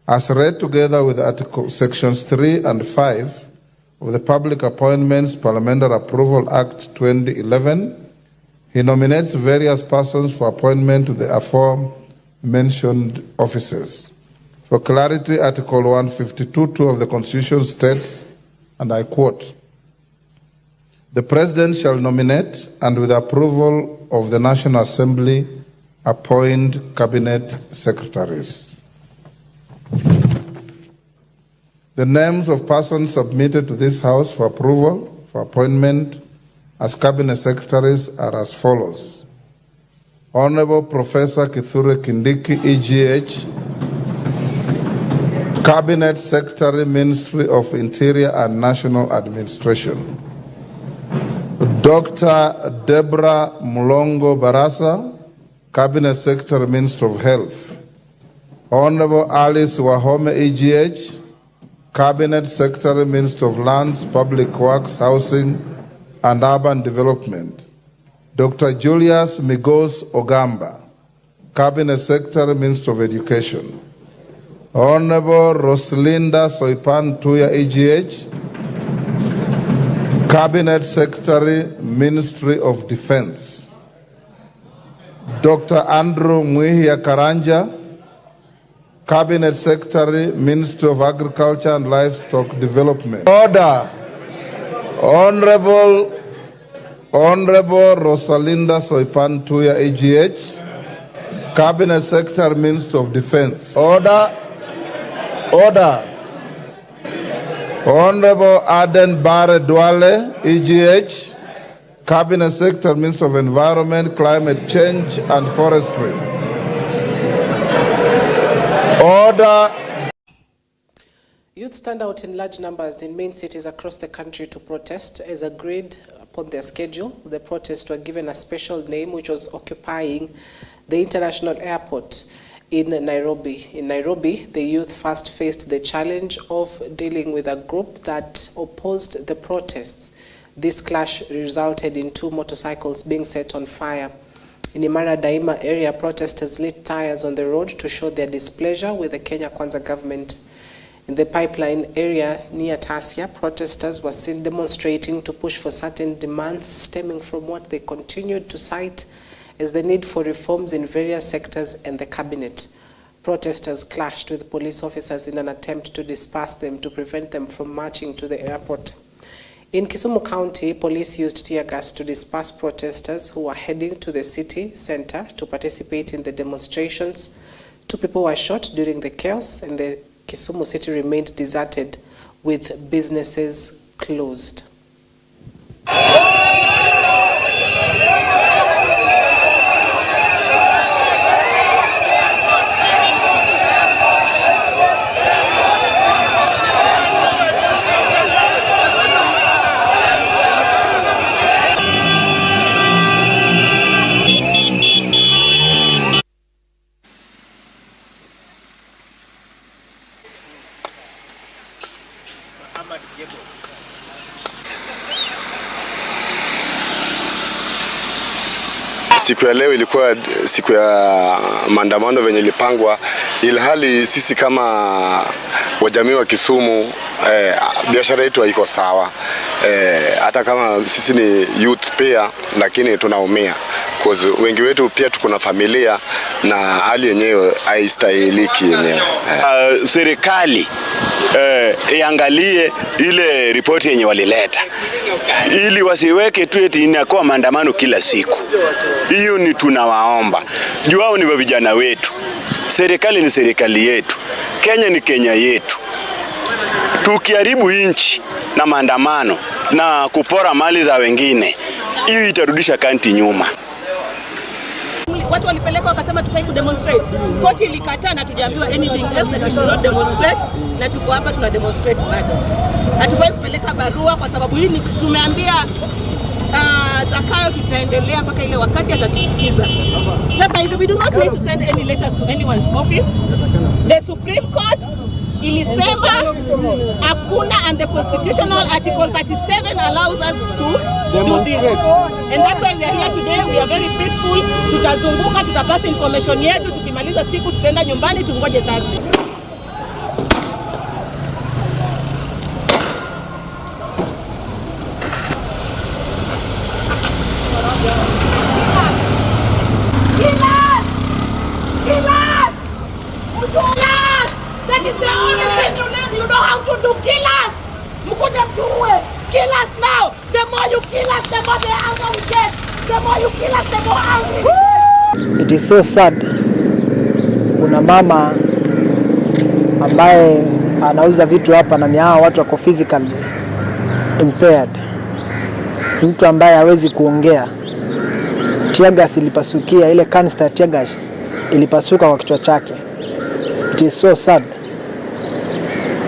as read together with sections 3 and 5 of the Public Appointments Parliamentary Approval Act 2011, he nominates various persons for appointment to the aforementioned offices. For clarity, Article 152(2) of the Constitution states, and I quote, "The President shall nominate and with approval of the National Assembly appoint Cabinet Secretaries." The names of persons submitted to this House for approval for appointment as Cabinet Secretaries are as follows. Honorable Professor Kithure Kindiki, EGH, Cabinet Secretary, Ministry of Interior and National Administration. Dr. Deborah Mulongo Barasa, Cabinet Secretary, Ministry of Health. Honorable Alice Wahome, EGH, Cabinet Secretary, Ministry of Lands, Public Works, Housing and Urban Development. Dr. Julius Migos Ogamba, Cabinet Secretary, Ministry of Education. Honorable Roslinda Soipan Tuya, EGH, Cabinet Secretary, Ministry of Defense. Dr. Andrew Mwihia Karanja, Cabinet Secretary, Ministry of Agriculture and Livestock Development. Order. Honorable Rosalinda Soipan Tuya, EGH, Cabinet Secretary, Ministry of Defense. Order. Honorable Aden Bare Duale, EGH, Cabinet Secretary, Ministry of Environment, Climate Change and Forestry. Order. Youth stand out in large numbers in main cities across the country to protest. As agreed upon their schedule, the protests were given a special name, which was occupying the international airport in Nairobi. In Nairobi, the youth first faced the challenge of dealing with a group that opposed the protests. This clash resulted in 2 motorcycles being set on fire. In Imara Daima area, protesters lit tires on the road to show their displeasure with the Kenya Kwanza government. In the Pipeline area near Tasia, protesters were seen demonstrating to push for certain demands stemming from what they continued to cite as the need for reforms in various sectors and the cabinet. Protesters clashed with police officers in an attempt to disperse them to prevent them from marching to the airport. In Kisumu County, police used tear gas to disperse protesters who were heading to the city center to participate in the demonstrations. 2 people were shot during the chaos, and the Kisumu city remained deserted with businesses closed. Siku ya leo ilikuwa siku ya maandamano venye ilipangwa, ilhali sisi kama wajamii wa Kisumu biashara yetu haiko sawa. Hata kama sisi ni youth pia, lakini tunaumia because wengi wetu pia tuko na familia na hali yenyewe haistahiliki yenyewe. Serikali iangalie ile ripoti yenye walileta, ili wasiweke tu eti inakuwa maandamano kila siku. Hiyo ni tunawaomba. Juu hao ni vijana wetu. Serikali ni serikali yetu. Kenya ni Kenya yetu. Tukiharibu nchi na maandamano na kupora mali za wengine, hiyo itarudisha kanti nyuma. Watu walipeleka wakasema tufai ku demonstrate. Koti ilikataa na tujaambiwa anything else that we should not demonstrate, na tuko hapa tuna demonstrate bado. Hatufai kupeleka barua kwa sababu hii tumeambia Zakayo tutaendelea mpaka ile wakati atatusikiza. Sasa hizo we do not need to send any letters to anyone's office. The Supreme Court ilisema hakuna, and the constitutional article 37 allows us to do this. And that's why we are here today. We are very peaceful. Tutazunguka, tutapasa information yetu, tukimaliza siku tutaenda nyumbani tungoje Thursday. is the only thing you know how to do. Kill us. Mkuja mtuue. Kill us now. The more you kill us, the more the anger we get. The more you kill us, the more angry we get. It is so sad. Kuna mama ambaye anauza vitu hapa na ni hawa watu wako physically impaired. Mtu ambaye hawezi kuongea. Tear gas ilipasukia, ile canister tear gas ilipasuka kwa kichwa chake. It is so sad.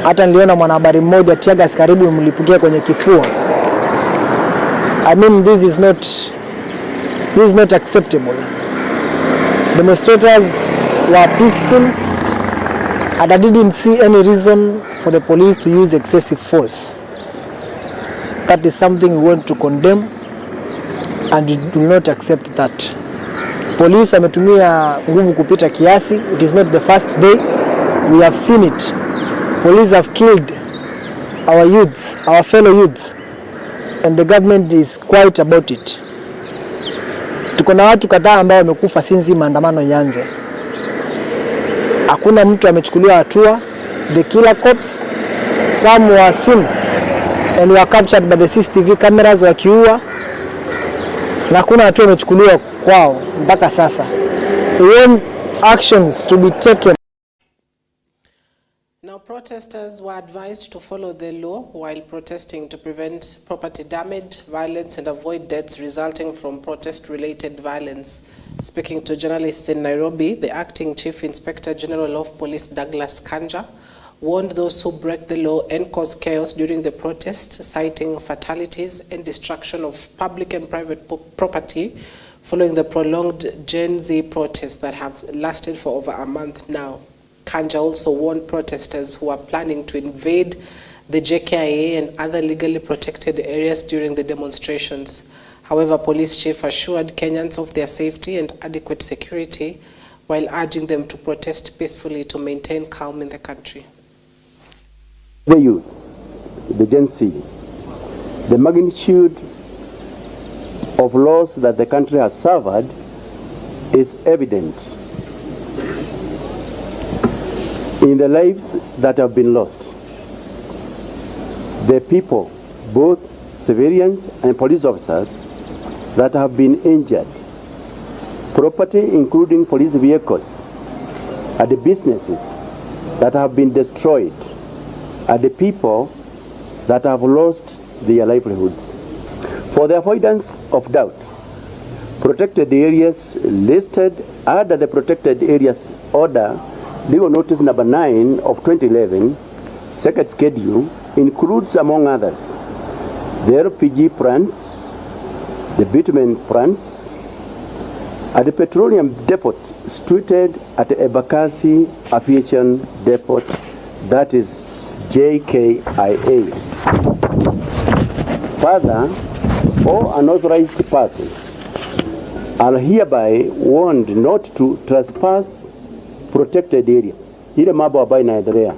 Hata niliona mwanahabari mmoja tear gas karibu imlipukia kwenye kifua. I mean, this is not acceptable. Demonstrators were peaceful and I didn't see any reason for the police to use excessive force. That is something we want to condemn and we do not accept that. Police wametumia nguvu kupita kiasi. It is not the first day. We have seen it. Police have killed our youths, our fellow youths, and the government is quiet about it. Tuko na watu kadhaa ambao wamekufa since maandamano yanze. Hakuna mtu amechukuliwa hatua. The killer cops, some were seen and were captured by the CCTV cameras wakiua, na hakuna hatua imechukuliwa kwao mpaka sasa. We want actions to be taken. Now, protesters were advised to follow the law while protesting to prevent property damage, violence, and avoid deaths resulting from protest-related violence. Speaking to journalists in Nairobi, the acting Chief Inspector General of Police, Douglas Kanja, warned those who break the law and cause chaos during the protest, citing fatalities and destruction of public and private property following the prolonged Gen Z protests that have lasted for over a month now. Kanja also warned protesters who are planning to invade the JKIA and other legally protected areas during the demonstrations. However, police chief assured Kenyans of their safety and adequate security while urging them to protest peacefully to maintain calm in the country. The youth, the Gen Z, the magnitude of loss that the country has suffered is evident in the lives that have been lost. The people, both civilians and police officers, that have been injured, property including police vehicles, and the businesses that have been destroyed, and the people that have lost their livelihoods. For the avoidance of doubt, protected areas listed under the Protected Areas Order, Legal Notice number 9 of 2011, second schedule, includes, among others, the LPG plants, the bitumen plants, and the petroleum depots situated at the Embakasi Aviation Depot, that is JKIA. Further, all unauthorized persons are hereby warned not to trespass protected area. Ile mambo ambayo inaendelea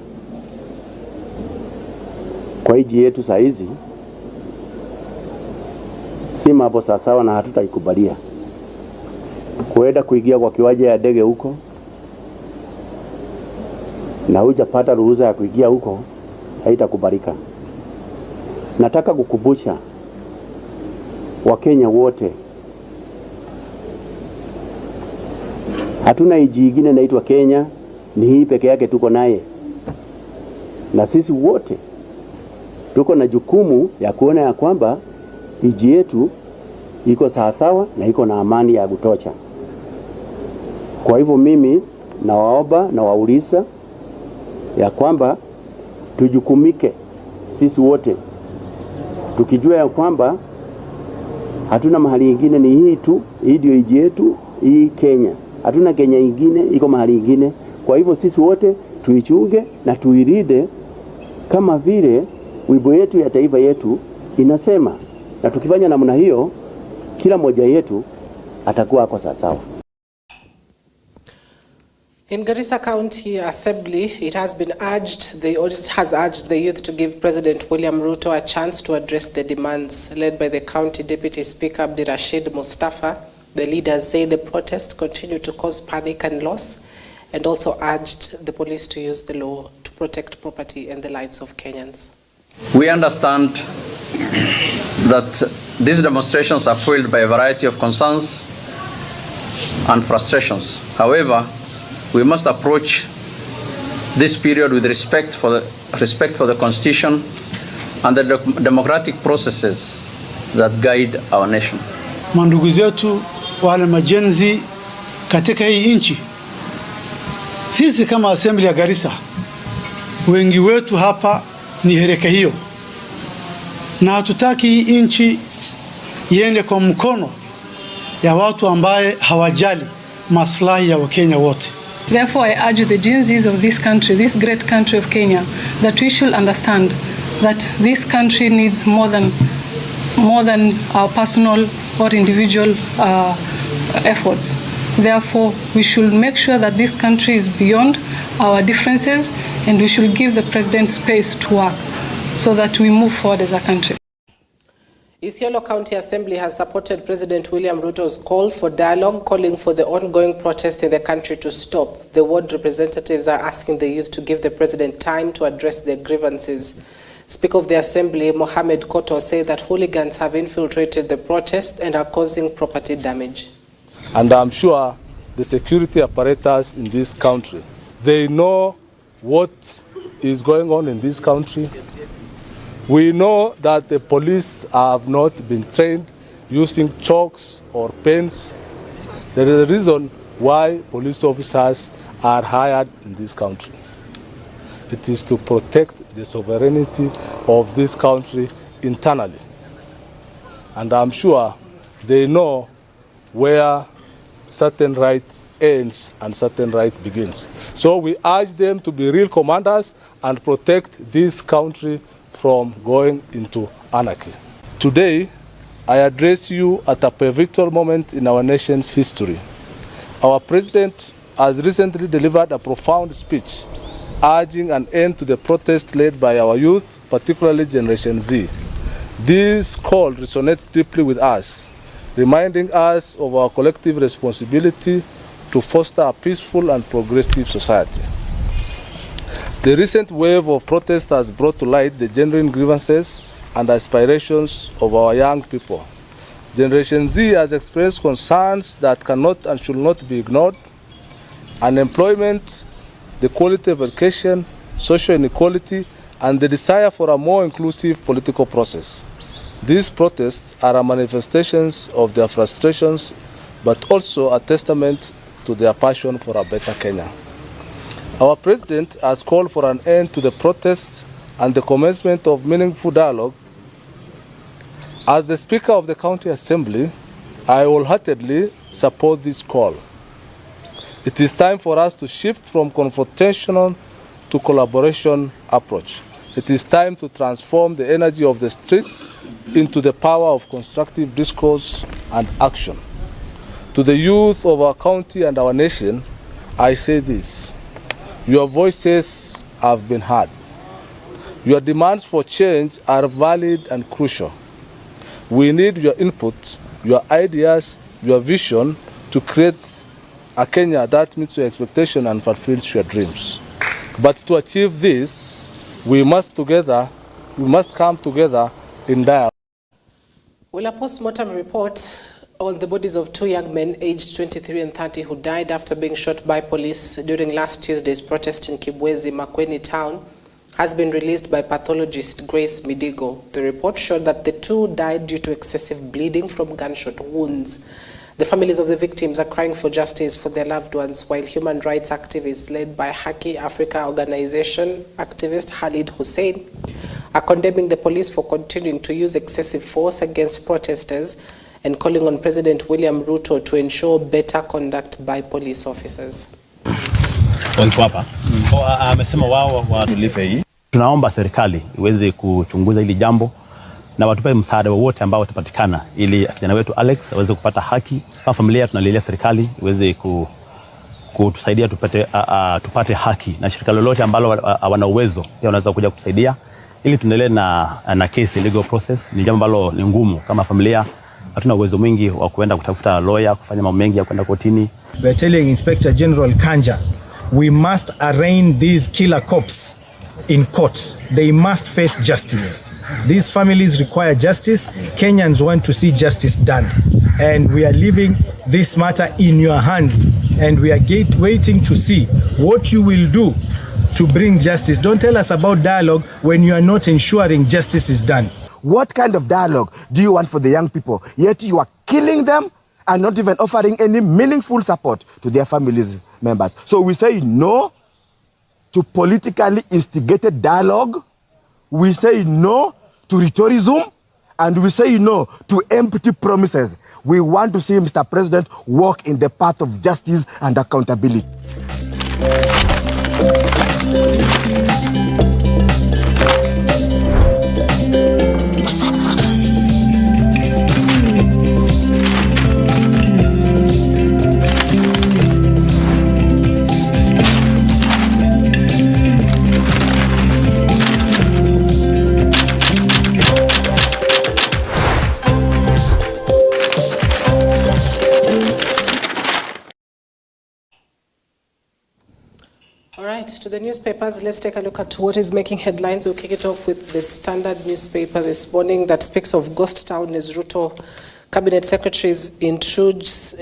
kwa hiji yetu saa hizi si mambo sawa na hatutaikubalia. Kuenda kuingia kwa kiwanja ya ndege huko na hujapata ruhusa ya kuingia huko haitakubalika. Nataka kukumbusha Wakenya wote, hatuna nchi nyingine inaitwa Kenya, ni hii peke yake tuko naye. Na sisi wote tuko na jukumu ya kuona ya kwamba nchi yetu iko sawasawa na iko na amani ya kutosha. Kwa hivyo mimi nawaomba na wauliza ya kwamba tujukumike sisi wote, tukijua ya kwamba hatuna mahali ingine, ni hii tu, hii ndio nchi yetu, hii Kenya. Hatuna Kenya ingine, iko mahali ingine. Kwa hivyo sisi wote tuichunge na tuiride kama vile wimbo yetu ya taifa yetu inasema, na tukifanya namna hiyo kila mmoja yetu atakuwa ako sawa. In Garissa County Assembly, it has urged the youth to give President William Ruto a chance to address the demands. Led by the County Deputy Speaker Abdirashid Mustafa, the leaders say the protests continue to cause panic and loss, and also urged the police to use the law to protect property and the lives of Kenyans. We understand that these demonstrations are fueled by a variety of concerns and frustrations. However, we must approach this period with respect for the Constitution and the democratic processes that guide our nation. Mandugu zetu wale majenzi katika hii nchi, sisi kama Assembly ya Garissa, wengi wetu hapa ni hereka hiyo, na hatutaki hii nchi iende kwa mkono ya watu ambaye hawajali maslahi ya Wakenya wote. Therefore, I urge the Gen-Zs of this country, this great country of Kenya, that we should understand that this country needs more than our personal or individual efforts. Therefore, we should make sure that this country is beyond our differences, and we should give the president space to work so that we move forward as a country. Isiolo County Assembly has supported President William Ruto's call for dialogue, calling for the ongoing protest in the country to stop. The ward representatives are asking the youth to give the president time to address their grievances. Speaker of the Assembly, Mohamed Koto, said that hooligans have infiltrated the protest and are causing property damage. And I'm sure the security apparatus in this country, they know what is going on in this country. We know that the police have not been trained using chalks or pens. There is a reason why police officers are hired in this country. It is to protect the sovereignty of this country internally. And I'm sure they know where certain right ends and certain right begins. So we urge them to be real commanders and protect this country from going into anarchy. Today, I address you at a pivotal moment in our nation's history. Our president has recently delivered a profound speech urging an end to the protest led by our youth, particularly Generation Z. This call resonates deeply with us, reminding us of our collective responsibility to foster a peaceful and progressive society. The recent wave of protest has brought to light the genuine grievances and aspirations of our young people. Generation Z has expressed concerns that cannot and should not be ignored. Unemployment, the quality of education, social inequality, and the desire for a more inclusive political process. These protests are a manifestations of their frustrations, but also a testament to their passion for a better Kenya. Our president has called for an end to the protests and the commencement of meaningful dialogue. As the Speaker of the County Assembly, I wholeheartedly support this call. It is time for us to shift from confrontation to collaboration approach. It is time to transform the energy of the streets into the power of constructive discourse and action. To the youth of our county and our nation, I say this: your voices have been heard. Your demands for change are valid and crucial. We need your input, your ideas, your vision to create a Kenya that meets your expectation and fulfills your dreams. But to achieve this, we must come together in dialogue. Well, a post-mortem report on the bodies of two young men aged 23 and 30 who died after being shot by police during last Tuesday's protest in Kibwezi, Makueni town has been released by pathologist Grace Midigo. The report showed that the two died due to excessive bleeding from gunshot wounds. The families of the victims are crying for justice for their loved ones, while human rights activists led by Haki Africa organization activist Khalid Hussein are condemning the police for continuing to use excessive force against protesters and calling on President William Ruto to ensure better conduct by police officers. Amesema wao watulipe hii. Tunaomba serikali iweze kuchunguza hili jambo na watupe msaada wowote ambao utapatikana ili kijana wetu Alex aweze kupata haki. Kama familia tunalilia serikali iweze kutusaidia tupate haki, na shirika lolote ambalo wana uwezo pia wanaweza kuja kusaidia ili tuendelee na case legal process. Ni jambo ambalo ni ngumu. Kama familia hatuna uwezo mwingi wa kuenda kutafuta lawyer, kufanya mambo mengi ya kwenda kotini. We are telling Inspector General Kanja, we must arraign these killer cops in courts. They must face justice. These families require justice. Kenyans want to see justice done. And we are leaving this matter in your hands. And we are waiting to see what you will do to bring justice. Don't tell us about dialogue when you are not ensuring justice is done. What kind of dialogue do you want for the young people? Yet you are killing them and not even offering any meaningful support to their families members. So we say no to politically instigated dialogue. We say no to rhetoricism, and we say no to empty promises. We want to see Mr. President walk in the path of justice and accountability. All right, to the newspapers, let's take a look at what is making headlines. We'll kick it off with the Standard newspaper this morning that speaks of ghost town as Ruto cabinet secretaries intrigues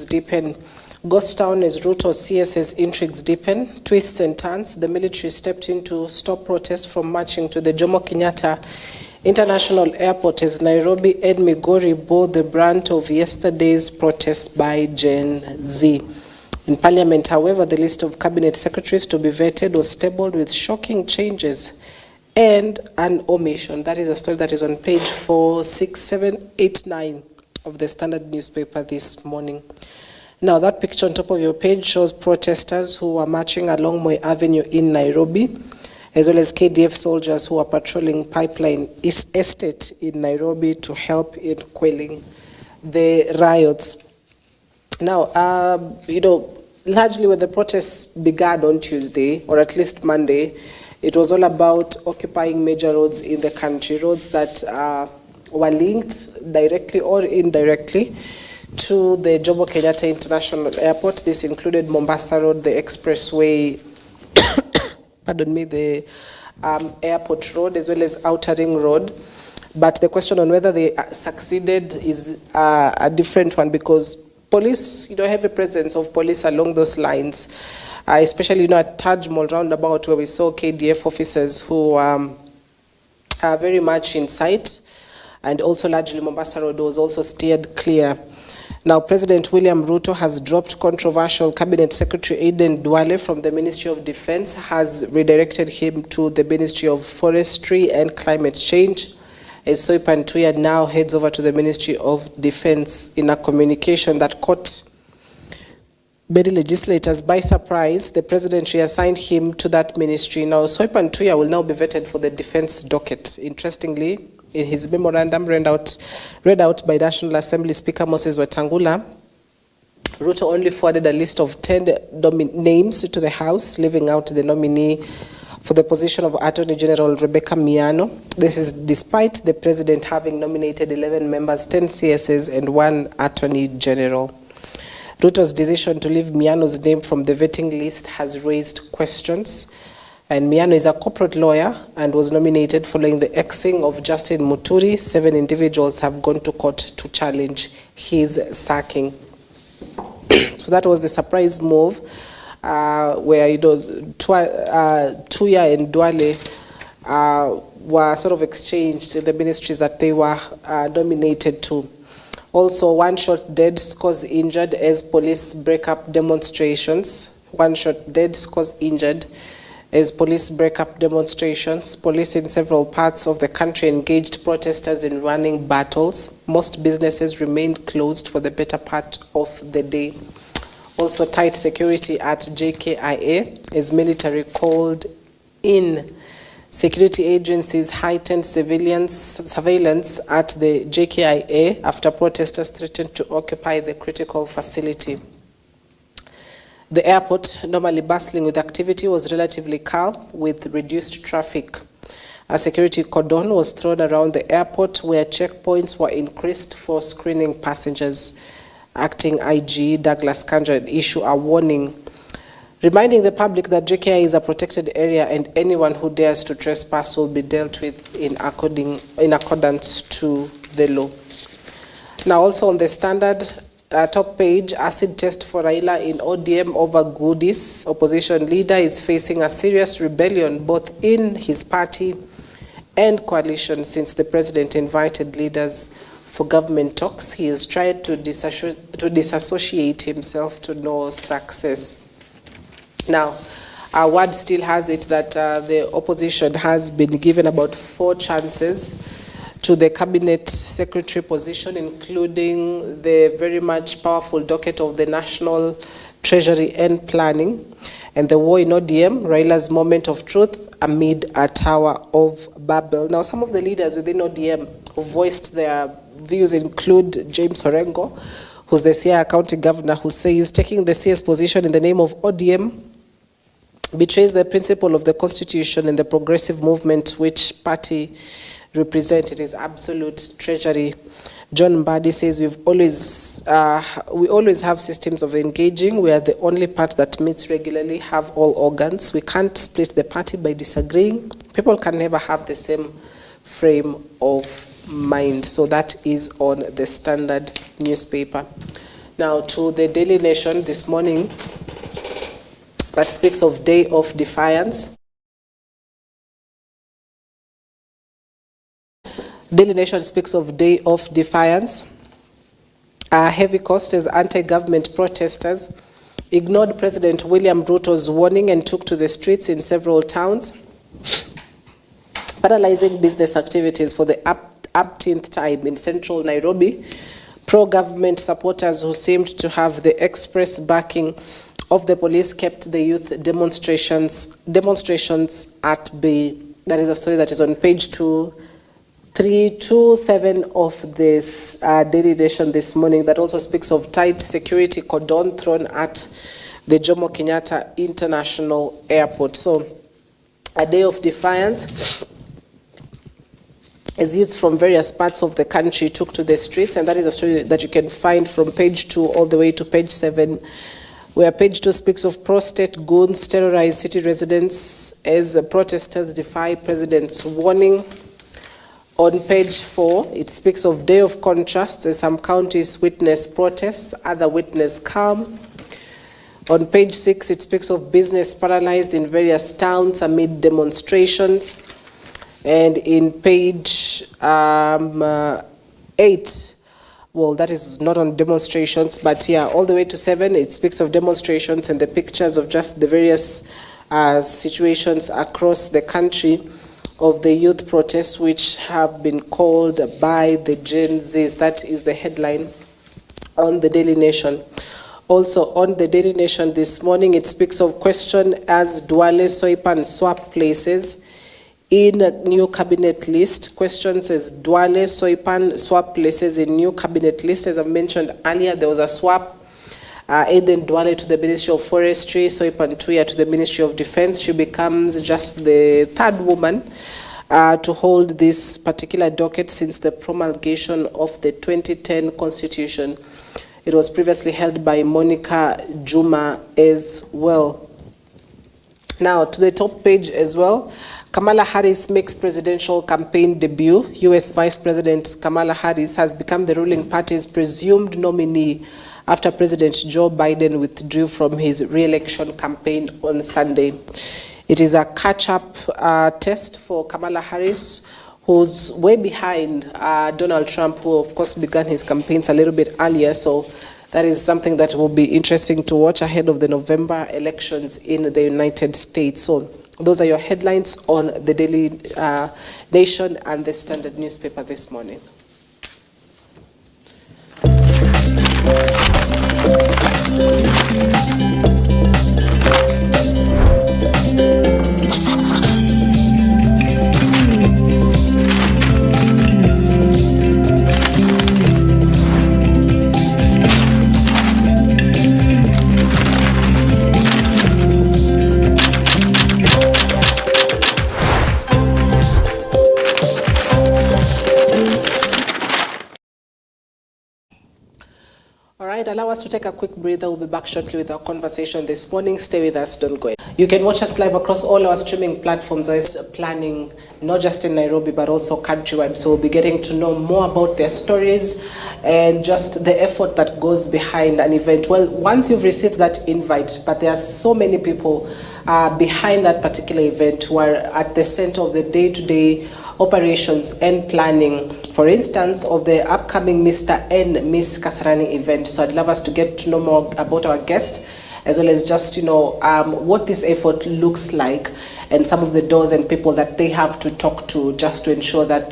deepen. Ghost town as Ruto CS's intrigues deepen. Twists and turns. The military stepped in to stop protests from marching to the Jomo Kenyatta International Airport as Nairobi and Migori bore the brunt of yesterday's protests by Gen Z. In Parliament, however, the list of cabinet secretaries to be vetted was tabled with shocking changes and an omission. That is a story that is on page 4, 6, 7, 8, 9 of the Standard newspaper this morning. Now, that picture on top of your page shows protesters who are marching along Moi Avenue in Nairobi, as well as KDF soldiers who are patrolling Pipeline Estate in Nairobi to help in quelling the riots. Now, largely when the protests began on Tuesday, or at least Monday, it was all about occupying major roads in the country, roads that were linked directly or indirectly to the Jomo Kenyatta International Airport. This included Mombasa Road, the Expressway, the Airport Road, as well as Outer Ring Road. But the question on whether they succeeded is a different one, because police, have a presence of police along those lines, especially, at Taj Mall roundabout, where we saw KDF officers who are very much in sight, and also largely Mombasa Road was also steered clear. Now, President William Ruto has dropped controversial Cabinet Secretary Aden Duale from the Ministry of Defense, has redirected him to the Ministry of Forestry and Climate Change, as Soipan Tuya now heads over to the Ministry of Defense in a communication that caught many legislators by surprise. The president reassigned him to that ministry. Now, Soipan Tuya will now be vetted for the defense docket. Interestingly, in his memorandum read out by National Assembly Speaker Moses Wetangula, Ruto only forwarded a list of 10 names to the House, leaving out the nominee for the position of Attorney General Rebecca Miano. This is despite the president having nominated 11 members, 10 CSs, and 1 Attorney General. Ruto's decision to leave Miano's name from the vetting list has raised questions. And Miano is a corporate lawyer and was nominated following the axing of Justin Muturi. 7 individuals have gone to court to challenge his sacking. So that was the surprise move, where Tuya and Duale were sort of exchanged in the ministries that they were nominated to. Also, 1 shot dead, scores injured as police break up demonstrations. 1 shot dead, scores injured as police break up demonstrations. Police in several parts of the country engaged protesters in running battles. Most businesses remained closed for the better part of the day. Also, tight security at JKIA as military called in. Security agencies heightened surveillance at the JKIA after protesters threatened to occupy the critical facility. The airport, normally bustling with activity, was relatively calm with reduced traffic. A security cordon was thrown around the airport where checkpoints were increased for screening passengers. Acting IG Douglas Kanja issued a warning reminding the public that JKI is a protected area and anyone who dares to trespass will be dealt with in accordance to the law. Now also on the Standard top page, acid test for Raila in ODM over goodies. Opposition leader is facing a serious rebellion both in his party and coalition since the president invited leaders for government talks. He has tried to disassociate himself to no success. Now, our word still has it that the opposition has been given about 4 chances to the cabinet secretary position, including the very much powerful docket of the National Treasury and Planning, and the war in ODM, Raila's moment of truth amid a Tower of Babel. Now, some of the leaders within ODM who voiced their views include James Orengo, who's the Siaya County Governor, who says taking the CS position in the name of ODM betrays the principle of the Constitution and the progressive movement which party represented is absolute treasury. John Mbadi says we always have systems of engaging. We are the only party that meets regularly, have all organs. We can't split the party by disagreeing. People can never have the same frame of mind. So that is on the Standard newspaper. Now to the Daily Nation this morning, that speaks of Day of Defiance. Daily Nation speaks of Day of Defiance. Heavy cost as anti-government protesters ignored President William Ruto's warning and took to the streets in several towns, paralyzing business activities for the umpteenth time in central Nairobi. Pro-government supporters who seemed to have the express backing of the police kept the youth demonstrations at bay. That is a story that is on page 327 of this Daily Nation this morning. That also speaks of tight security cordon thrown at the Jomo Kenyatta International Airport. So, a day of defiance as youths from various parts of the country took to the streets, and that is a story that you can find from page 2 all the way to page 7, where page 2 speaks of prostate goons terrorize city residents as protesters defy president's warning. On page 4, it speaks of day of contrast as some counties witness protests, other witness calm. On page 6, it speaks of business paralyzed in various towns amid demonstrations. And in page 8, well, that is not on demonstrations, but yeah, all the way to 7, it speaks of demonstrations and the pictures of just the various situations across the country of the youth protests which have been called by the Gen Zs. That is the headline on the Daily Nation. Also on the Daily Nation this morning, it speaks of question as Duale, Soipan swap places in a new cabinet list. Questions as Duale, Soipan swap places in new cabinet list. As I mentioned earlier, there was a swap. Aiden Duale to the Ministry of Forestry, Soipan Tuya to the Ministry of Defense. She becomes just the 3rd woman to hold this particular docket since the promulgation of the 2010 Constitution. It was previously held by Monica Juma as well. Now to the top page as well. Kamala Harris makes presidential campaign debut. U.S. Vice President Kamala Harris has become the ruling party's presumed nominee after President Joe Biden withdrew from his re-election campaign on Sunday. It is a catch-up test for Kamala Harris, who's way behind Donald Trump, who of course began his campaigns a little bit earlier. So that is something that will be interesting to watch ahead of the November elections in the United States. So those are your headlines on the Daily Nation and the Standard newspaper this morning. All right. right, allow us to take a quick breather. We'll be back shortly with our conversation this morning. Stay with us, don't go. You can watch us live across all our streaming platforms. As planning, not just in Nairobi, but also countrywide. So we'll be getting to know more about their stories and just the effort that goes behind an event. Well, once you've received that invite, but there are so many people behind that particular event who are at the center of the day-to-day operations and planning, for instance, of the upcoming Mr. and Miss Kasarani event. So I'd love us to get to know more about our guest, as well as just, what this effort looks like and some of the doors and people that they have to talk to just to ensure that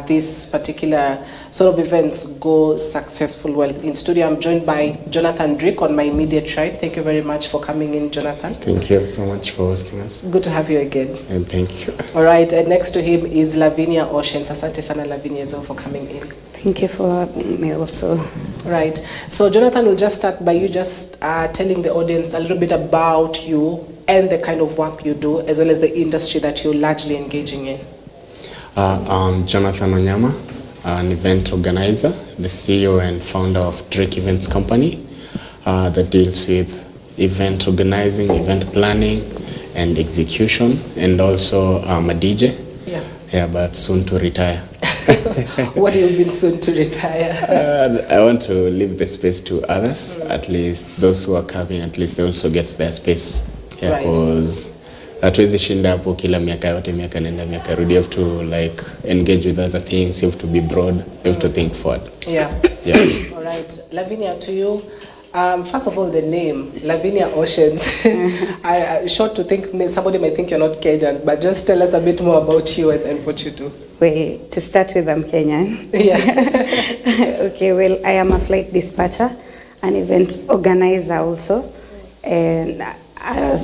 this particular sort of events go successful. Well, in studio, I'm joined by Jonathan Drake on my immediate right. Thank you very much for coming in, Jonathan. Thank you so much for hosting us. Good to have you again. And thank you. All right, and next to him is Lavinia Oceans. Asante sana, Lavinia, as well, for coming in. Thank you for having me also. Right. So, Jonathan, we'll just start by you just telling the audience a little bit about you and the kind of work you do, as well as the industry that you're largely engaging in. I'm Jonathan Onyama, an event organizer, the CEO and founder of Drake Events Company that deals with event organizing, event planning, and execution, and also I'm a DJ. Yeah, but soon to retire. What do you mean soon to retire? I want to leave the space to others, at least those who are coming, at least they also get their space. Yeah, because hatuwezi shinda hapo kila miaka yote, miaka nenda miaka rudi. You have to like engage with other things. You have to be broad. You have to think forward. Yeah. All right, Lavinia, to you. First of all, the name Lavinia Oceans. I short to think somebody might think you're not Kenyan, but just tell us a bit more about you and what you do. Well, to start with, I'm Kenyan. Yeah. Okay. Well, I am a flight dispatcher, an event organizer also, and a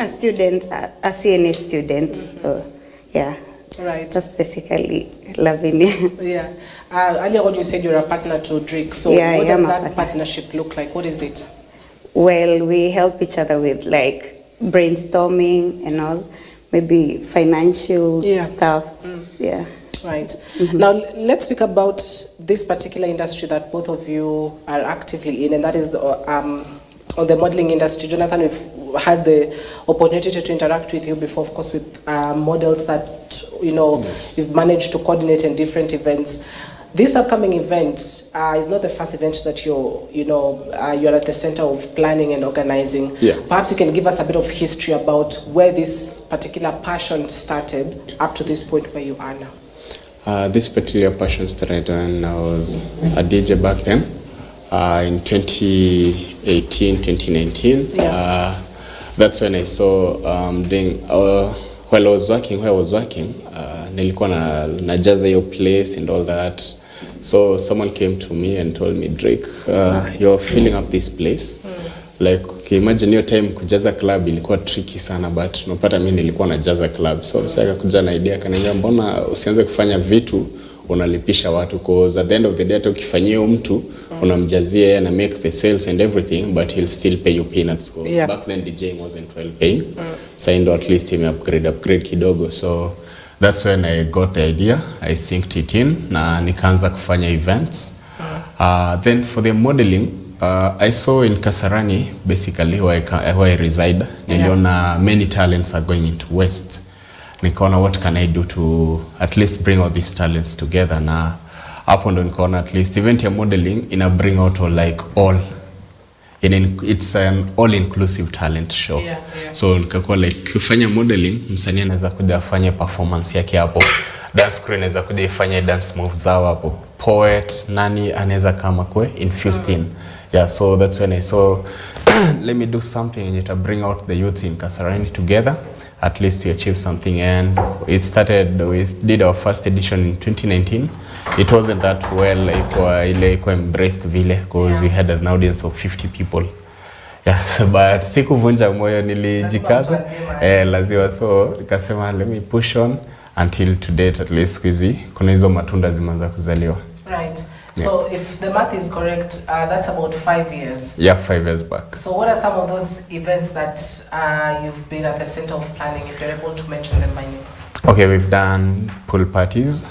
student, a CNA student. So, yeah. Right. That's basically Lavinia. Yeah. Earlier on you said you're a partner to Drake. So yeah, what does that partnership look like? What is it? Well, we help each other with like brainstorming and all, maybe financial stuff. Yeah. Right. Mm-hmm. Now let's speak about this particular industry that both of you are actively in, and that is the on the modeling industry. Jonathan, we've had the opportunity to interact with you before, of course, with models that you've managed to coordinate in different events. This upcoming event is not the first event that you're at the center of planning and organizing. Yeah. Perhaps you can give us a bit of history about where this particular passion started up to this point where you are now. This particular passion started when I was a DJ back then, in 2018, 2019. Yeah. That's when I saw while I was working, nilikuwa najaza your place and all that. So someone came to me and told me, Drake, you're filling up this place. Like, imagine your time kujaza club ilikuwa tricky sana, but unapata mimi nilikuwa najaza club. So sasa kuja na idea kaniambia, mbona usianze kufanya vitu unalipisha watu, cause at the end of the day ukifanyia mtu unamjazia na make the sales and everything, but he'll still pay you peanuts. Cause back then DJing wasn't well paying. So at least him upgrade kidogo. So that's when I got the idea. I synced it in na nikaanza kufanya events. Then for the modeling, I saw in Kasarani, basically where I reside, niliona many talents are going into West. Nikaona what can I do to at least bring all these talents together. Na hapo ndo nikaona at least event ya modeling ina bring out all. It's an all-inclusive talent show. So nikakuwa like kufanya modeling, msanii anaweza kuja afanye performance yake hapo. Dance crew anaweza kuja ifanye dance moves zao hapo. Poet, nani anaweza kama kwe infused in. Yeah, so that's when I saw let me do something and to bring out the youth in Kasarani together, at least to achieve something. And it started, we did our first edition in 2019. It wasn't that well, ilikuwa embraced vile, because we had an audience of 50 people. Yeah, but sikuvunja moyo, nilijikaza lazima. So nikasema let me push on until to date, at least squeezy kuna hizo matunda zimeanza kuzaliwa. Right. So if the math is correct, that's about 5 years. Yeah, 5 years back. So what are some of those events that you've been at the center of planning, if you're able to mention them by name? Okay, we've done pool parties.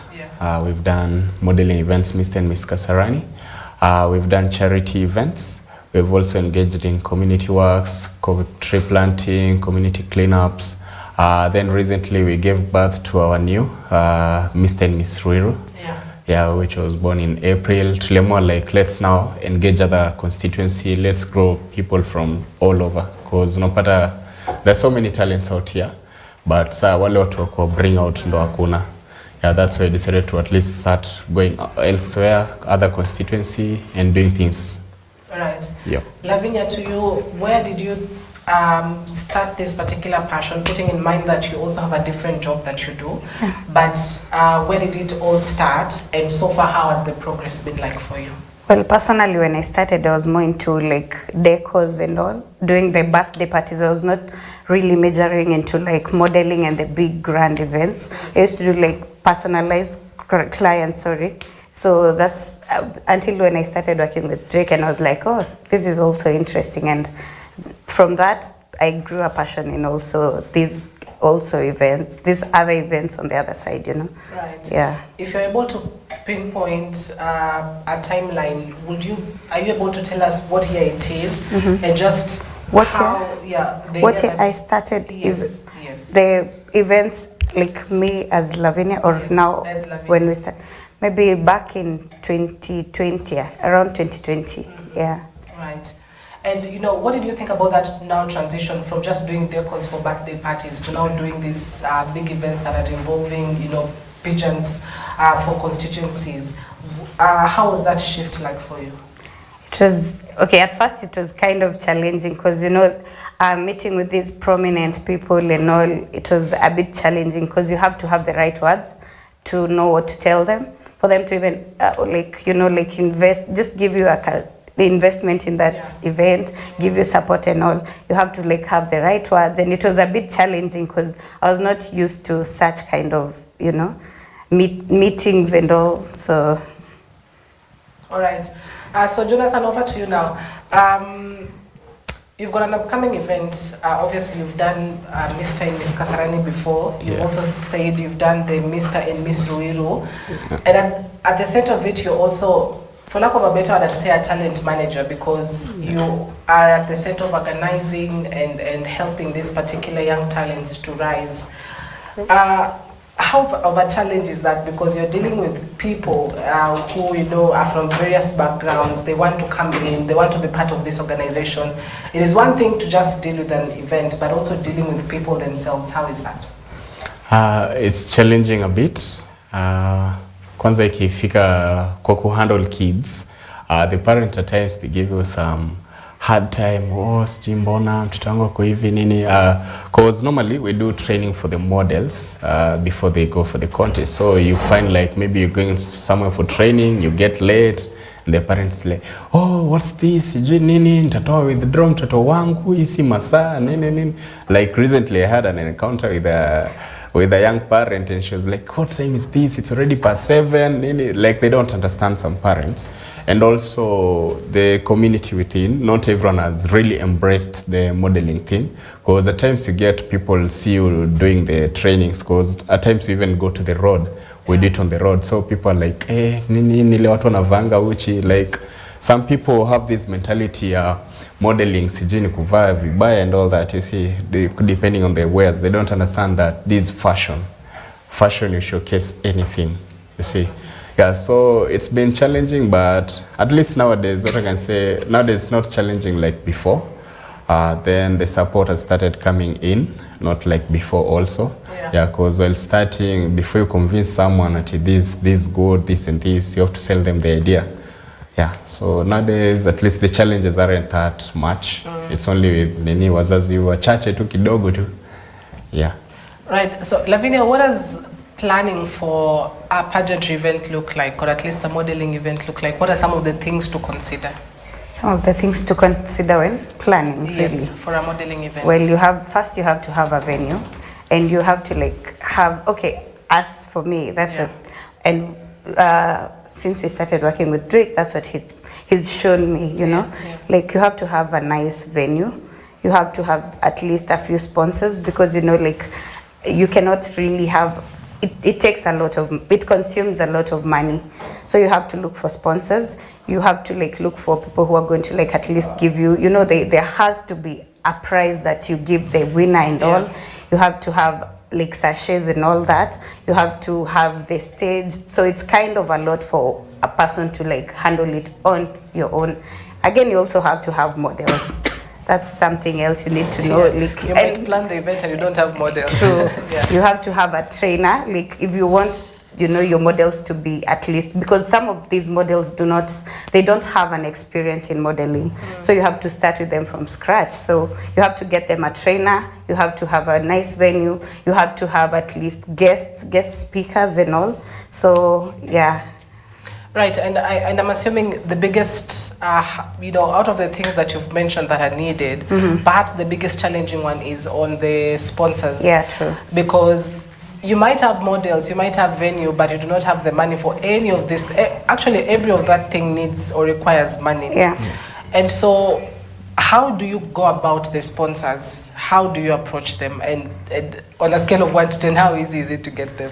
We've done modeling events, Mr. and Miss Kasarani. We've done charity events. We've also engaged in community works, tree planting, community cleanups. Then recently we gave birth to our new Mr. and Miss Ruiru. Yeah, which was born in April. Tuliamua like, let's now engage other constituency. Let's grow people from all over. Because unapata there's so many talents out here, but wale watu wako bring out ndo hakuna. Yeah, that's why I decided to at least start going elsewhere, other constituency, and doing things. Right. Yeah. Lavinia, to you, where did you start this particular passion, putting in mind that you also have a different job that you do, but where did it all start, and so far how has the progress been like for you? Well, personally, when I started, I was more into like decors and all, doing the birthday parties. I was not really majoring into like modeling and the big grand events. I used to do like personalized clients, So that's until when I started working with Drake, and I was like, oh, this is also interesting. And from that, I grew a passion in also these events, these other events on the other side, you know. Right. Yeah. If you're able to pinpoint a timeline, are you able to tell us what year it is, and just what year I started? Yes. The events, like me as Lavinia, or now as Lavinia. When we start, maybe back in 2020, around 2020. Yeah. Right. And what did you think about that now transition from just doing decors for birthday parties to now doing these big events that are involving, pigeons for constituencies? How was that shift like for you? It was, okay, at first it was kind of challenging because, meeting with these prominent people and all, it was a bit challenging because you have to have the right words to know what to tell them, for them to even, invest, just give you the investment in that event, give you support and all. You have to have the right words, and it was a bit challenging because I was not used to such kind of, meetings and all, so. All right. So Jonathan, over to you now. You've got an upcoming event. Obviously, you've done Mr. and Miss Kasarani before. You've also said you've done the Mr. and Miss Ruiru. And at the center of it, you're also, for lack of a better word, I'd say a talent manager, because you are at the center of organizing and helping these particular young talents to rise. How of a challenge is that? Because you're dealing with people who are from various backgrounds. They want to come in, they want to be part of this organization. It is one thing to just deal with an event, but also dealing with people themselves. How is that? It's challenging a bit. Kwanza ikifika kwa kuhandle kids, the parent at times they give you some hard time. Oh, sijui mbona mtoto wangu kwa hivi nini, cause normally we do training for the models before they go for the contest. So you find like maybe you're going somewhere for training, you get late, and the parents like, oh, what's this, sijui nini, nitatoa withdraw mtoto wangu isi masaa nini. Like recently I had an encounter with a young parent, and she was like, what time is this? It's already past 7. Like, they don't understand, some parents. And also the community within, not everyone has really embraced the modeling thing, because at times you get people see you doing the trainings, because at times you even go to the road, we do it on the road, so people are like, hey, nile watu wanavanga uchi. Like, some people have this mentality modeling sijui ni kuvaa vibaya and all that, you see, depending on their wears. They don't understand that this fashion you showcase anything, you see. Yeah, so it's been challenging, but at least nowadays, what I can say, nowadays it's not challenging like before. Then the support has started coming in, not like before also. Yeah, because while starting, before you convince someone that this good, this and this, you have to sell them the idea. Yeah, so nowadays at least the challenges aren't that much. It's only with nini wazazi wachache tu kidogo tu. Yeah. Right. So Lavinia, what does planning for a pageantry event look like, or at least a modeling event look like? What are some of the things to consider? Some of the things to consider when planning, yes, really. For a modeling event. Well, first you have to have a venue, and you have to have, okay, as for me, that's what, and since we started working with Drake, that's what he's shown me, you know. Like, you have to have a nice venue. You have to have at least a few sponsors, because, you cannot really have, it takes a lot of, it consumes a lot of money. So you have to look for sponsors. You have to like look for people who are going to like at least give you, you know, there has to be a prize that you give the winner and all. You have to have like sachets and all that. You have to have the stage. So it's kind of a lot for a person to like handle it on your own. Again, you also have to have models. That's something else you need to know. Like, you might plan the event and you don't have models. So you have to have a trainer. Like if you want, you know, your models to be at least, because some of these models they don't have an experience in modeling. So you have to start with them from scratch. So you have to get them a trainer. You have to have a nice venue. You have to have at least guest speakers and all. So yeah. Right, and I'm assuming the biggest, you know, out of the things that you've mentioned that are needed, perhaps the biggest challenging one is on the sponsors. Yeah, true. Because you might have models, you might have venue, but you do not have the money for any of this. Actually, every of that thing needs or requires money. Yeah. And so, how do you go about the sponsors? How do you approach them? And on a scale of 1 to 10, how easy is it to get them?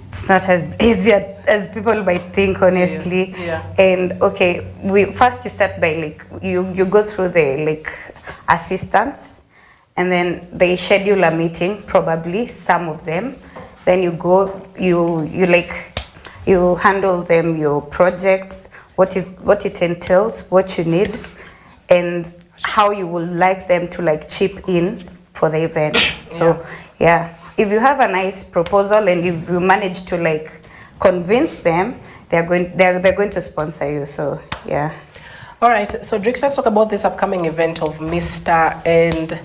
It's not as easy as people might think, honestly. And okay, you start by like you go through the like assistants, and then they schedule a meeting, probably some of them. Then you go, you handle them, your projects, what it entails, what you need, and how you would like them to like chip in for the events. So yeah. If you have a nice proposal and if you manage to like convince them, they're going to sponsor you. So yeah. All right. So Drake, let's talk about this upcoming event of Mr. and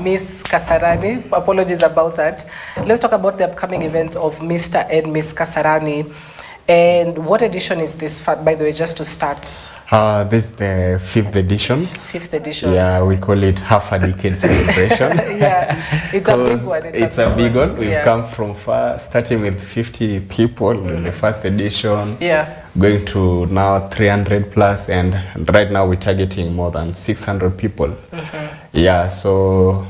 Miss Kasarani. Apologies about that. Let's talk about the upcoming event of Mr. and Miss Kasarani. And what edition is this, by the way, just to start? This is the 5th edition. 5th edition. Yeah, we call it half a decade celebration. Yeah, it's a big one. It's a big one. We've come from far, starting with 50 people in the first edition. Yeah. Going to now 300 plus, and right now we're targeting more than 600 people. Yeah, so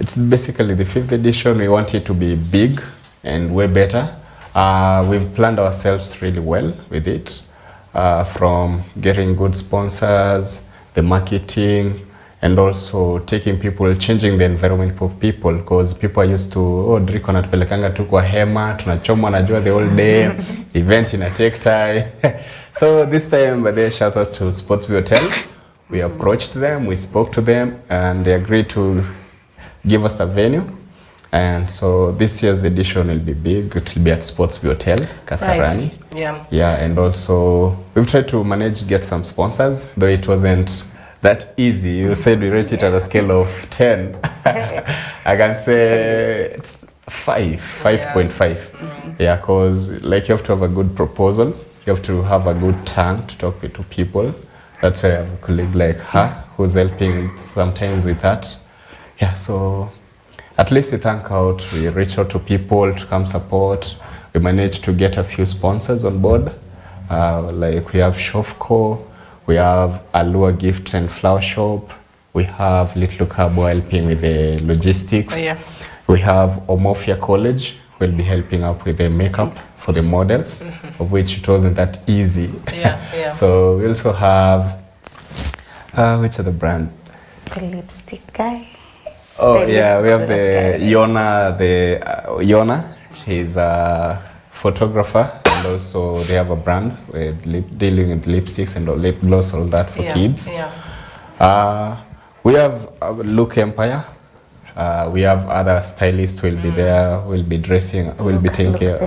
it's basically the 5th edition. We want it to be big and way better. We've planned ourselves really well with it, from getting good sponsors, the marketing, and also taking people, changing the environment of people, because people are used to, Drake wanatupelekanga tu kwa hema, tunachoma najua the whole day, event in a take time. So this time, they shout out to Sportsview Hotel. We approached them, we spoke to them, and they agreed to give us a venue. And so this year's edition will be big. It will be at Sportsview Hotel, Kasarani. Right. Yeah. Yeah, and also we've tried to get some sponsors, though it wasn't that easy. You said we rate it at a scale of 10. I can say it's 5.5. Yeah, because like you have to have a good proposal. You have to have a good tongue to talk to people. That's why I have a colleague like her who's helping sometimes with that. Yeah, so at least we thank out, we reach out to people to come support. We managed to get a few sponsors on board. Like we have Shofco, we have Alua Gift and Flower Shop, we have Little Cabo helping with the logistics. We have Omofia College, who will be helping up with the makeup for the models, of which it wasn't that easy. So we also have, which other brand? The lipstick guy. Oh yeah, we have the Yona, Yona. She's a photographer, and also they have a brand with dealing with lipsticks and lip gloss, all that for kids. We have Look Empire. We have other stylists who will be there, will be dressing, will be taking care.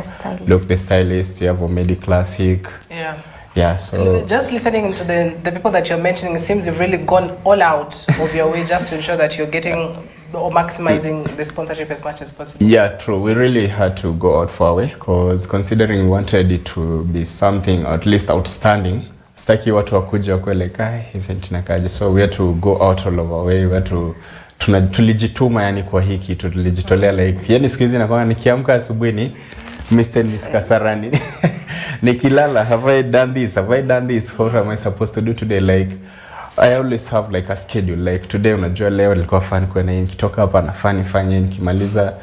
Look the stylist. You have Omedi Classic. Yeah, so just listening to the people that you're mentioning, it seems you've really gone all out of your way just to ensure that you're getting or maximizing the sponsorship as much as possible. Yeah, true. We really had to go out for our way, because considering we wanted it to be something at least outstanding, staki watu wakuja kwa like event nakaje. So we had to go out all of our way. We had to tulijituma yani kwa hiki tulijitolea like yani siku hizi nakwanga nikiamka asubuhi ni Mr. and Miss Kasarani. Nikilala, have I done this? Have I done this? What am I supposed to do today? Like, I always have like a schedule. Like today, unajua leo nilikuwa fani kwa nini, nikitoka hapa nafanya nikimaliza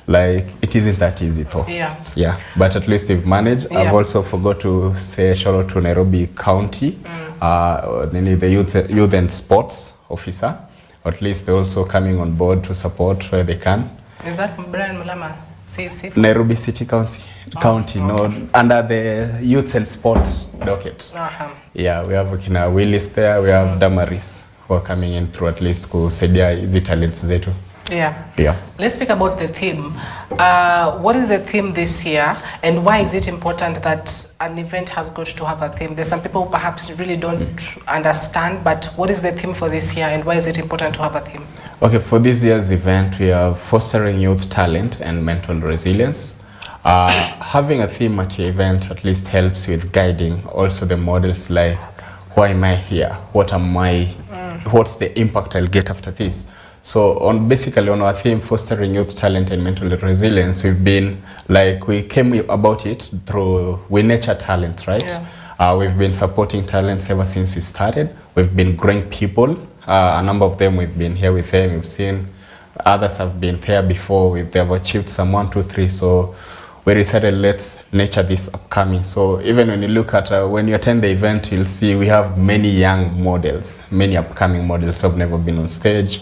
like it isn't that easy though. Yeah, but at least we've managed. I've also forgot to say shout out to Nairobi County, the youth and sports officer. At least they're also coming on board to support where they can. Is that Brian Mulama? Nairobi City County, no, under the youth and sports docket. Yeah, we have Willis there, we have Damaris who are coming in through at least kusaidia hizi talents zetu. Yeah. Let's speak about the theme. What is the theme this year, and why is it important that an event has got to have a theme? There's some people who perhaps really don't understand, but what is the theme for this year, and why is it important to have a theme? Okay, for this year's event, we are fostering youth talent and mental resilience. Having a theme at your event at least helps with guiding also the models, like, why am I here? What am I? What's the impact I'll get after this? So basically on our theme, fostering youth talent and mental resilience, we've been like, we came about it through We Nurture Talent, right? We've been supporting talents ever since we started. We've been growing people. A number of them, we've been here with them. We've seen others have been there before. They've achieved some 1, 2, 3. So we decided, let's nurture this upcoming. So even when you look at, when you attend the event, you'll see we have many young models, many upcoming models who have never been on stage.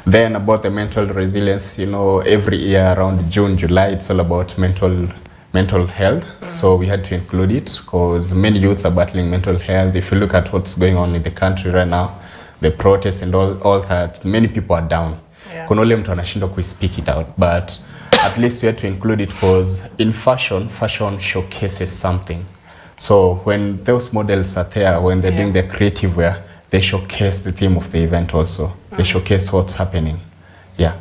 Then about the mental resilience, you know, every year around June, July, it's all about mental health. So we had to include it because many youths are battling mental health. If you look at what's going on in the country right now, the protests and all that, many people are down. Kuna ule mtu anashindwa ku speak it out, but at least we had to include it because in fashion showcases something. So when those models are there, when they're doing their creative wear, they showcase the theme of the event also. They showcase what's happening. Yeah.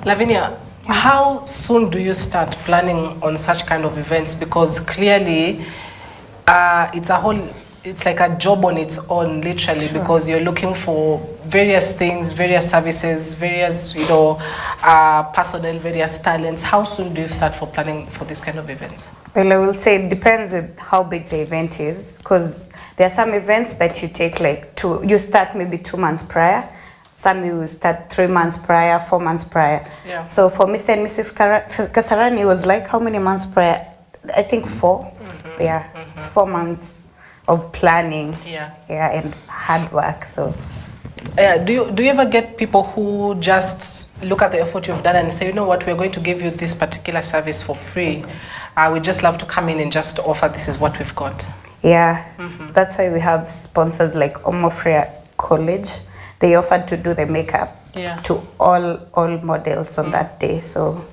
Lavinia, how soon do you start planning on such kind of events? Because clearly it's like a job on its own, literally, because you're looking for various things, various services, various, personnel, various talents. How soon do you start for planning for this kind of events? Well, I will say it depends with how big the event is, because there are some events that you take you start maybe 2 months prior. Some you start 3 months prior, 4 months prior. So for Mr. and Mrs. Kasarani, it was like how many months prior? I think 4. It's 4 months of planning. And hard work. So. Do you ever get people who just look at the effort you've done and say, you know what, we're going to give you this particular service for free. We just love to come in and just offer, this is what we've got. That's why we have sponsors like Omofria College. They offered to do the makeup to all models on that day. So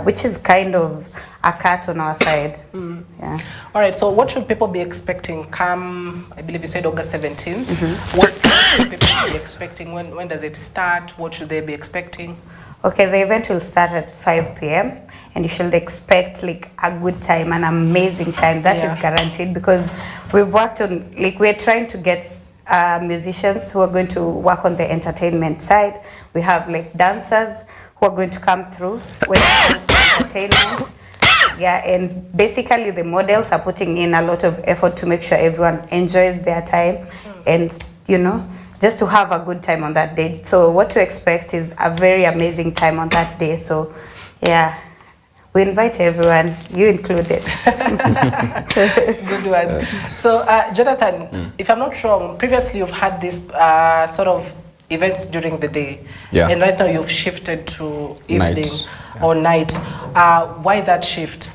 which is kind of a cut on our side. All right, so what should people be expecting come, I believe you said August 17th. What should people be expecting? When does it start? What should they be expecting? Okay, the event will start at 5 p.m. and you should expect like a good time, an amazing time. That is guaranteed, because we've worked on, we're trying to get musicians who are going to work on the entertainment side. We have dancers who are going to come through when it comes to entertainment. And basically the models are putting in a lot of effort to make sure everyone enjoys their time and, just to have a good time on that day. So what to expect is a very amazing time on that day. So, we invite everyone, you included. Good one. So, Jonathan, if I'm not wrong, previously you've had this sort of events during the day. And right now you've shifted to evening or night. Why that shift?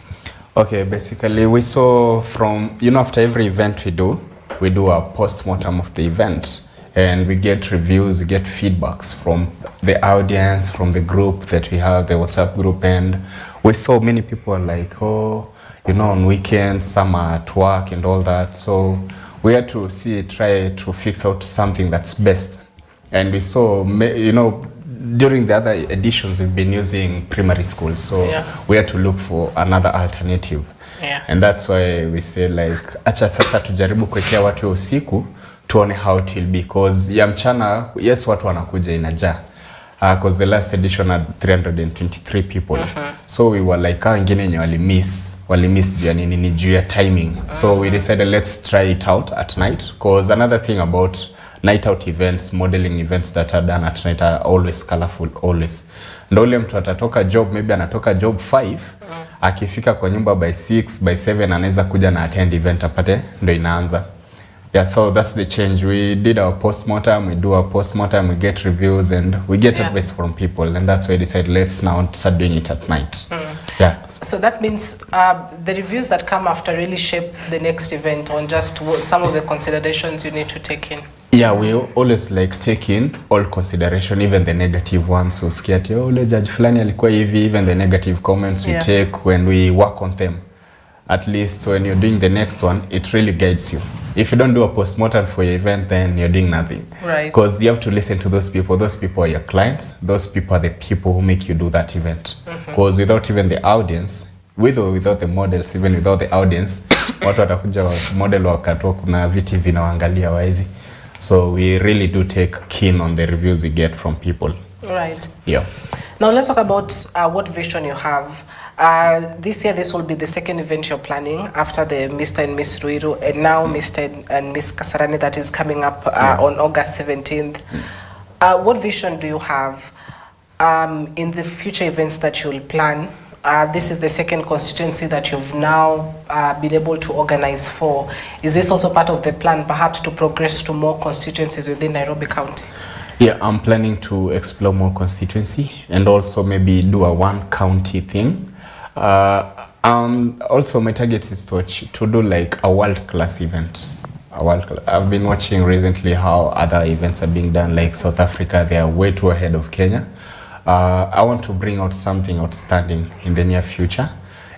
Okay, basically we saw from, after every event we do a post-mortem of the event. And we get reviews, we get feedbacks from the audience, from the group that we have, the WhatsApp group. And we saw many people like, on weekends, some are at work and all that. So we had to try to fix out something that's best. And we saw, during the other editions, we've been using primary schools. So we had to look for another alternative. And that's why we say acha sasa tujaribu kuwekea watu usiku, tuone how it will be, because ya mchana, yes, watu wanakuja inajaa. Because the last edition had 323 people. So we were like, wengine nye wali-miss ni juu ya timing. So we decided, let's try it out at night. Because another thing about night out events, modeling events that are done at night are always colorful, always. Ndio ule mtu atatoka job, maybe anatoka job 5, akifika kwa nyumba by 6, by 7 anaweza kuja na attend event apate ndio inaanza. Yeah, so that's the change. We did our postmortem, we do our postmortem, we get reviews and we get advice from people, and that's why I decided let's now start doing it at night. Yeah. So that means the reviews that come after really shape the next event on just some of the considerations you need to take in. Yeah, we always like take in all consideration, even the negative ones. So scared, oh, le judge fulani alikuwa hivi, even the negative comments we take when we work on them. At least when you're doing the next one, it really guides you. If you don't do a postmortem for your event, then you're doing nothing. Right. Because you have to listen to those people. Those people are your clients. Those people are the people who make you do that event. Because without even the audience, with or without the models, even without the audience, watu watakuja model wakatoa kuna viti zinawaangalia waizi. So we really do take keen on the reviews we get from people. Right. Yeah. Now let's talk about what vision you have. This year, this will be the second event you're planning after the Mr. and Miss Ruiru, and now Mr. and Miss Kasarani that is coming up on August 17th. What vision do you have in the future events that you'll plan? This is the second constituency that you've now been able to organize for. Is this also part of the plan, perhaps to progress to more constituencies within Nairobi County? Yeah, I'm planning to explore more constituency and also maybe do a one county thing. Also my target is to do like a world-class event. I've been watching recently how other events are being done, like South Africa. They are way too ahead of Kenya. I want to bring out something outstanding in the near future.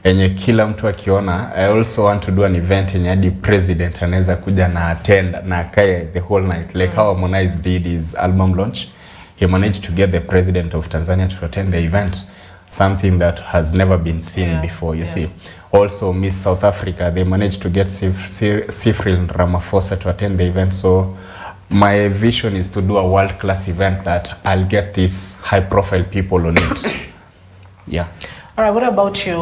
Enye kila mtu akiona. I also want to do an event enye hadi president anaweza kuja na attend na kae the whole night, like how Harmonize did his album launch. He managed to get the president of Tanzania to attend the event, something that has never been seen before, you see. Also Miss South Africa, they managed to get Cyril Ramaphosa to attend the event. So my vision is to do a world-class event that I'll get these high-profile people on it. Yeah. All right, what about you,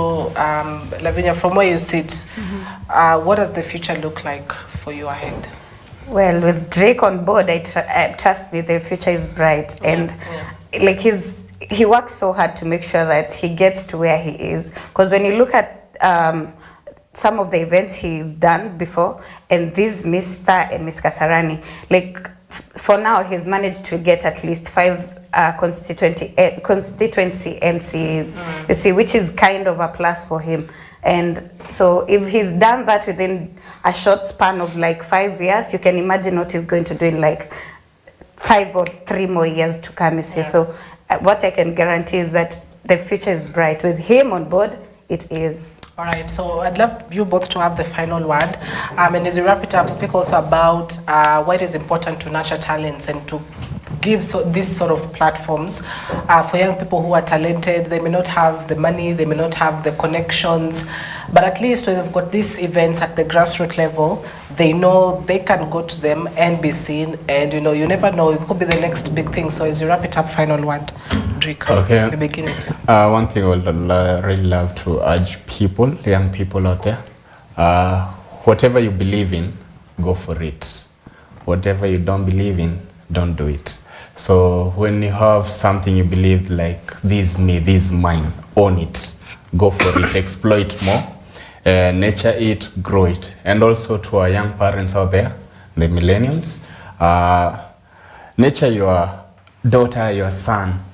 Lavinia, from where you sit, what does the future look like for you ahead? Well, with Drake on board, I trust me, the future is bright. And like he works so hard to make sure that he gets to where he is. Because when you look at some of the events he's done before, and this Mr. and Miss Kasarani, like for now, he's managed to get at least 5 constituency MCAs, you see, which is kind of a plus for him. And so if he's done that within a short span of like 5 years, you can imagine what he's going to do in like 5 or 3 more years to come, you see. So what I can guarantee is that the future is bright. With him on board, it is. All right, so I'd love you both to have the final word. And as we wrap it up, speak also about why it is important to nurture talents and to give these sort of platforms for young people who are talented. They may not have the money, they may not have the connections, but at least when they've got these events at the grassroots level, they know they can go to them and be seen, and you know, you never know, it could be the next big thing. So as you wrap it up, final word, Drake, we begin with you. One thing I would really love to urge people, young people out there, whatever you believe in, go for it. Whatever you don't believe in, don't do it. So when you have something you believe, like this me, this mine, own it, go for it, exploit more, nurture it, grow it. And also to our young parents out there, the millennials, nurture your daughter, your son,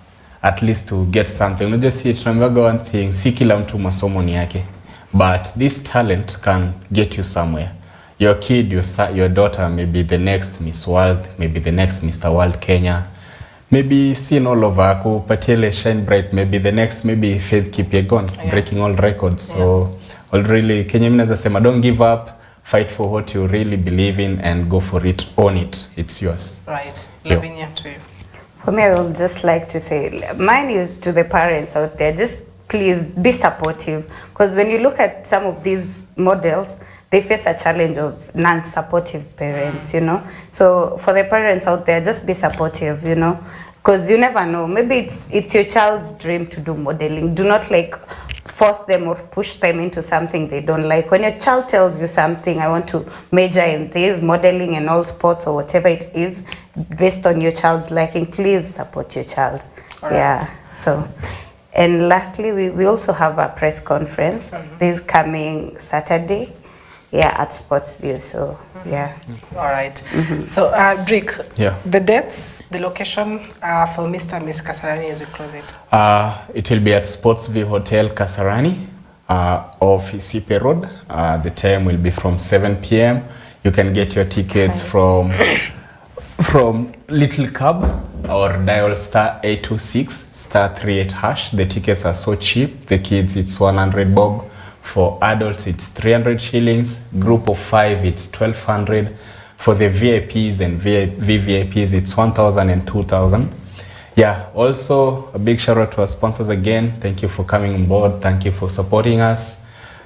at least to get something. Not just see it, remember one thing, si kila mtu masomo ni yake, but this talent can get you somewhere. Your kid, your daughter may be the next Miss World, maybe the next Mr. World Kenya, maybe seen all over, kupatele shine bright, maybe the next, maybe Faith Kipyegon, breaking all records. So, really, Kenya minaza sema, don't give up, fight for what you really believe in and go for it, own it, it's yours. Right, Lavinia, to you. For me, I would just like to say, mine is to the parents out there, just please be supportive. Because when you look at some of these models, they face a challenge of non-supportive parents, you know. So for the parents out there, just be supportive, you know, because you never know. Maybe it's your child's dream to do modeling. Do not like force them or push them into something they don't like. When your child tells you something, I want to major in this, modeling and all sports or whatever it is, based on your child's liking, please support your child. All right. Yeah. So, and lastly, we also have a press conference this coming Saturday, at Sportsview. So, yeah. All right. So, Drake, the dates, the location for Mr. and Ms. Kasarani as we close it. It will be at Sportsview Hotel Kasarani off Isipe Road. The time will be from 7 p.m. You can get your tickets from Little Cab or dial *826*38#. The tickets are so cheap. The kids, it's 100 bob. For adults, it's 300 shillings. Group of 5, it's 1,200. For the VIPs and VVIPs, it's 1,000 and 2,000. Yeah, also a big shout out to our sponsors again. Thank you for coming on board. Thank you for supporting us.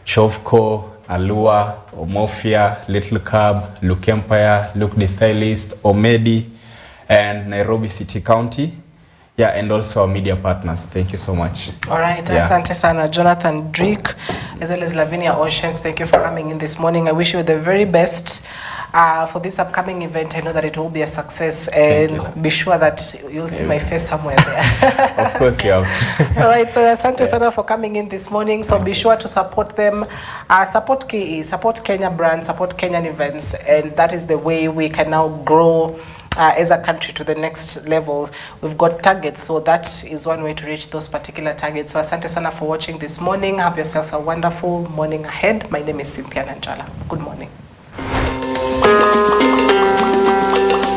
Shovco, Alua, Omofia, Little Cab, Look Empire, Look the Stylist, Omedi, and Nairobi City County. Yeah, and also our media partners. Thank you so much. All right, asante sana, Jonathan Drake, as well as Lavinia Oceans. Thank you for coming in this morning. I wish you the very best for this upcoming event. I know that it will be a success, and be sure that you'll see my face somewhere there. Of course, yeah. All right, so asante sana for coming in this morning. So be sure to support them, support KE, support Kenya brands, support Kenyan events, and that is the way we can now grow as a country to the next level. We've got targets, so that is one way to reach those particular targets. So asante sana for watching this morning. Have yourselves a wonderful morning ahead. My name is Cynthia Nanjala. Good morning.